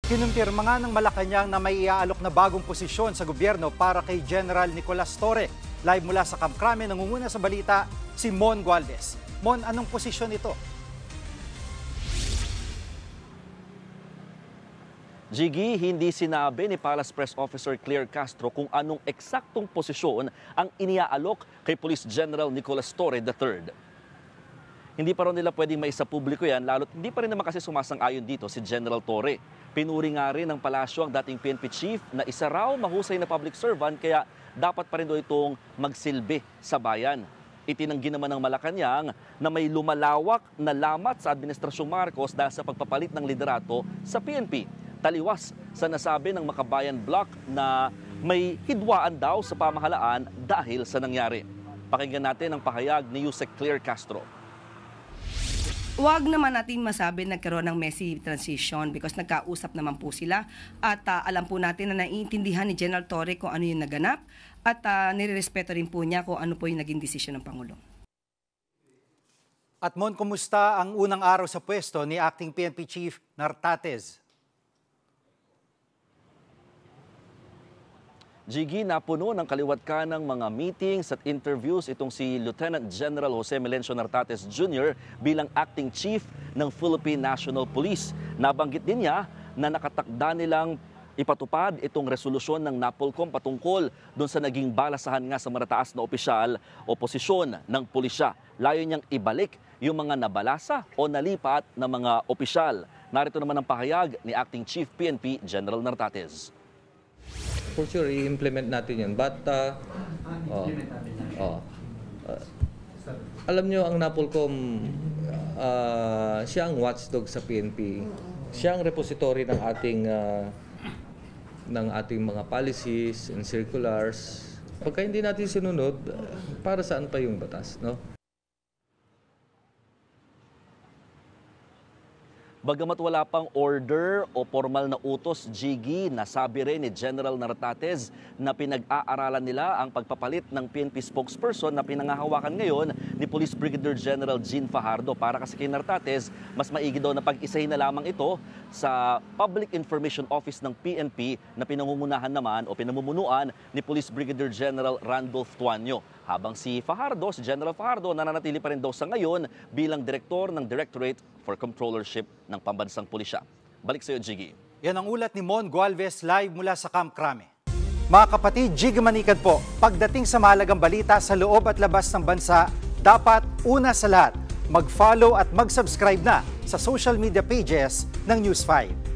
Kinumpirma nga ng Malacanang na may iaalok na bagong posisyon sa gobyerno para kay General Nicolas Torre. Live mula sa Camp Crame, nangunguna sa balita si Mon Gualvez. Mon, anong posisyon ito? Jiggy, hindi sinabi ni Palace Press Officer Claire Castro kung anong eksaktong posisyon ang iniaalok kay Police General Nicolas Torre III. Hindi pa rin nila pwedeng maisapubliko yan, lalo't hindi pa rin naman kasi sumasang-ayon dito si General Torre. Pinuri nga rin ng palasyo ang dating PNP chief na isa raw mahusay na public servant kaya dapat pa rin daw itong magsilbi sa bayan. Itinanggi naman ng Malacanang na may lumalawak na lamat sa Administrasyong Marcos dahil sa pagpapalit ng liderato sa PNP. Taliwas sa nasabi ng Makabayan Block na may hidwaan daw sa pamahalaan dahil sa nangyari. Pakinggan natin ang pahayag ni Yusek Claire Castro. Huwag naman natin masabi nagkaroon ng messy transition because nagkausap naman po sila at alam po natin na naiintindihan ni General Torre kung ano yung naganap at nirerespeto rin po niya kung ano po yung naging desisyon ng Pangulo. At Mon, kumusta ang unang araw sa pwesto ni Acting PNP Chief Nartates? Jiggy, napuno ng kaliwat ka ng mga meetings at interviews itong si Lieutenant General Jose Melencio Nartates Jr. bilang Acting Chief ng Philippine National Police. Nabanggit din niya na nakatakda nilang ipatupad itong resolusyon ng NAPOLCOM patungkol doon sa naging balasahan nga sa marataas na opisyal o posisyon ng pulisya. Layo niyang ibalik yung mga nabalasa o nalipat na mga opisyal. Narito naman ang pahayag ni Acting Chief PNP General Nartates. For sure, i-implement natin yun. But, alam nyo, ang NAPOLCOM, siya ang watchdog sa PNP. Siya ang repository ng ating mga policies and circulars. Pagka hindi natin sinunod, para saan pa yung batas, no? Bagamat wala pang order o formal na utos, Jiggy, nasabi rin ni General Nartates na pinag-aaralan nila ang pagpapalit ng PNP spokesperson na pinangahawakan ngayon ni Police Brigadier General Jean Fajardo. Para kasi kay Nartates, mas maigi daw na pag-isahin na lamang ito sa Public Information Office ng PNP na pinangungunahan naman o pinamumunuan ni Police Brigadier General Randolph Tuanyo. Habang si General Fajardo, nananatili pa rin daw sa ngayon bilang direktor ng Directorate for Controllership ng Pambansang Pulisya. Balik sa iyo, Jiggy. Yan ang ulat ni Mon Gualvez live mula sa Camp Crame. Mga kapatid, Jiggy Manikad po. Pagdating sa mahalagang balita sa loob at labas ng bansa, dapat una sa lahat, mag-follow at mag-subscribe na sa social media pages ng News 5.